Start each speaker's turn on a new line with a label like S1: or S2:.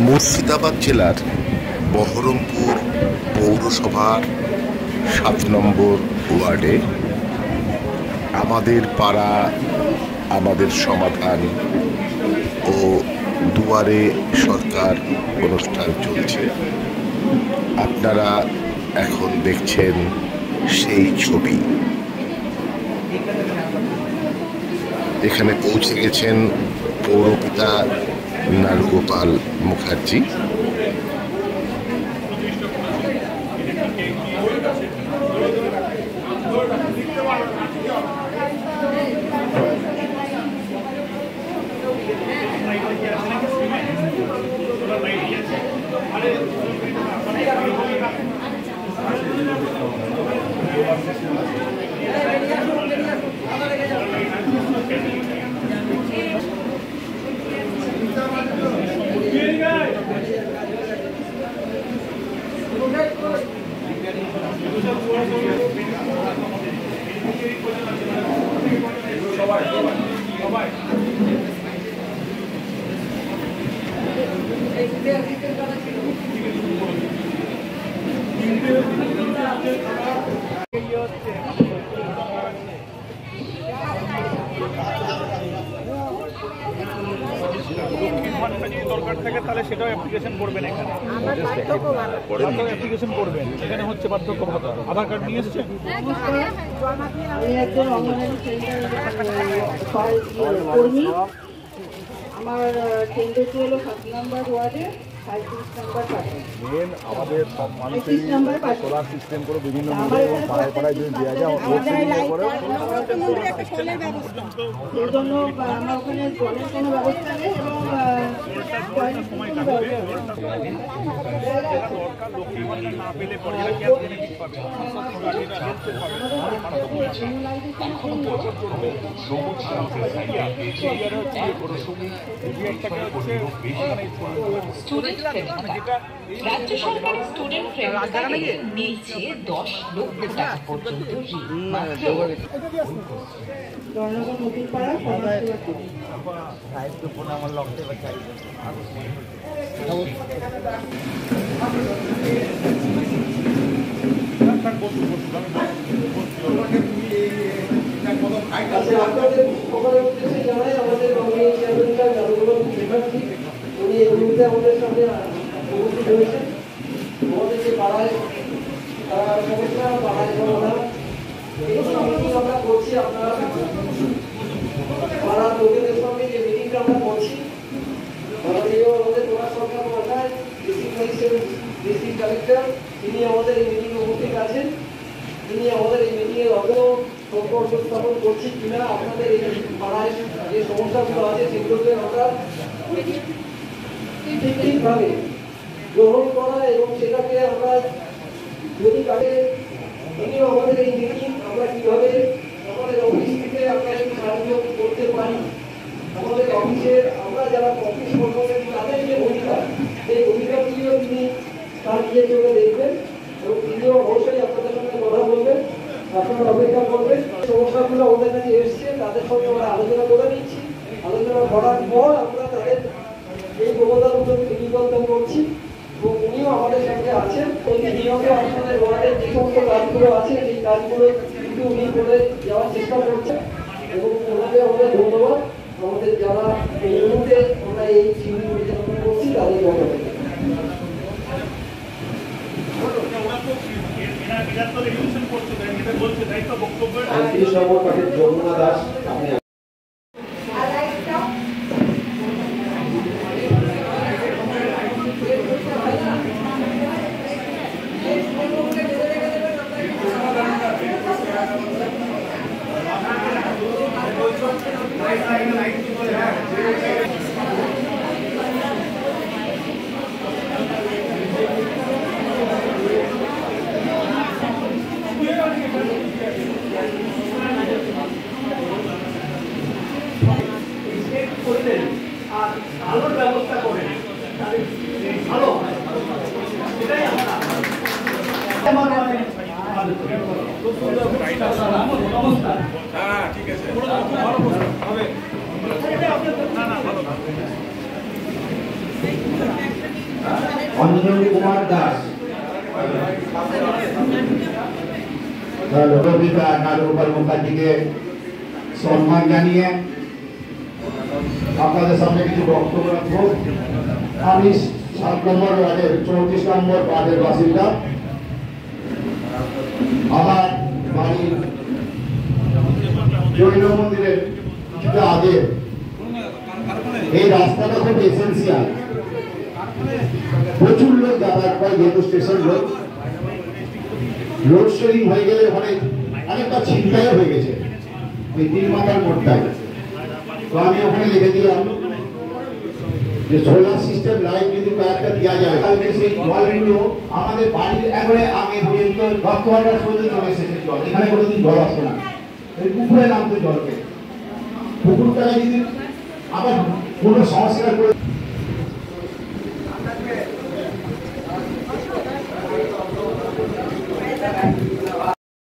S1: মুর্শিদাবাদ জেলার বহরমপুর পৌরসভার ৭ নম্বর ওয়ার্ডে আমাদের পাড়া আমাদের সমাধান ও দুয়ারে সরকার অনুষ্ঠান চলছে। আপনারা এখন দেখছেন সেই ছবি। এখানে পৌঁছে গেছেন পৌরপিতা নারুগোপাল মুখার্জি।
S2: দরকার থাকে তাহলে সেটাও অ্যাপ্লিকেশন করবেন। এখানে অ্যাপ্লিকেশন করবেন। এখানে হচ্ছে বার্ধক্য ভাতা। আধার কার্ড নিয়ে এসেছেন?
S3: আমার কেন্দ্রটি হলো ৭ নম্বর ওয়ার্ডে
S4: আমাদের সব মানুষের সোলার সিস্টেম করে বিভিন্ন এবং পাড়ায় পাড়ায় যদি দেওয়া যায়
S3: সেই জন্য আমার ওখানে জলের কোনো ব্যবস্থা নেই
S5: রাজ্য সরকারের স্টুডেন্ট ক্রেডিট কার্ডে মিলছে 10 লক্ষ টাকা পর্যন্ত
S3: উনি এই মুহূর্তে আমাদের সামনে উপস্থিত হয়েছেন। আমাদের যে পাড়ায় সমস্যা পাড়ায় সমাধান এই মিটিং আমরা করছি। আপনারা পাড়ার লোকেদের সঙ্গে যে মিটিংটা আমরা করছি, আমাদের প্রকাশ সরকার মহাশয় ডিস্ট্রিক্ট কালেক্টর তিনি আমাদের এই মিটিংয়ে উপস্থিত আছেন। তিনি আমাদের এই মিটিংয়ের অগ্র সম্পর্ক স্থাপন করছি কিনা, আপনাদের এই পাড়ায় যে সমস্যাগুলো আছে সেগুলোকে আমরা ঠিকভাবে গ্রহণ করা এবং সেটাকে আমরা যদি কাটে তিনিও আমাদের এই মিটিং আমরা কিভাবে আমাদের অফিস থেকে আমরা একটু সাহায্য করতে পারি। আমাদের অফিসের আমরা যারা অফিস কর্মচারী তাদের যে অধিকার, সেই অধিকারগুলিও তিনি তার নিজের চোখে দেখবেন এবং তিনিও অবশ্যই আপনাদের সঙ্গে কথা বলবেন। আপনারা অপেক্ষা করবেন। সমস্যাগুলো আমাদের কাছে এসছে, তাদের সঙ্গে আমরা আলোচনা করে নিচ্ছি। আলোচনা করার পর আমরা তাদের এই প্রবণতার উপর বিনিবদ্ধ করছি এবং উনিও আমাদের সঙ্গে আছেন। ওই নিয়মে আপনাদের ওয়ার্ডের যে সমস্ত কাজগুলো আছে সেই কাজগুলো কিন্তু উনি করে যাওয়ার চেষ্টা করছেন এবং ওনাকে আমাদের ধন্যবাদ। আমাদের যারা এই মুহূর্তে আমরা এই শিবির পরিচালনা করছি তাদের ধন্যবাদ। যমুনা দাস আলোর ব্যবস্থা করে ভালো এটাই আমরা ঠিক আছে ভালো হবে না না ভালো অঞ্জন কুমার দাস,
S6: কবিতা নারুগোপাল মুখার্জিকে সম্মান জানিয়ে আপনাদের সামনে কিছু বক্তব্য রাখবো। আমি 7 নম্বর ওয়ার্ডের 34 নম্বর ওয়ার্ডের বাসিন্দা। আমার বাড়ি জৈন মন্দিরের কিছুটা আগে। এই রাস্তাটা খুব এসেন্সিয়াল, প্রচুর লোক যাতায়াত করে, যেহেতু স্টেশন রোড, লোডশেডিং হয়ে গেলে অনেকটা ছিনতাইও হয়ে গেছে ওই 3 মাথার মোড়টায়। তো আমি ওখানে লিখে দিলাম যে সোলার সিস্টেম লাইট যদি কয়েকটা দেওয়া যায় তাহলে সেই জলগুলো আমাদের বাড়ির একবারে আগে পর্যন্ত 10 ঘন্টা পর্যন্ত চলে এসেছে জল। এখানে কোনোদিন জল আসতো না, এই পুকুরে নামতো জলকে। পুকুরটাকে যদি আবার কোনো সংস্কার করে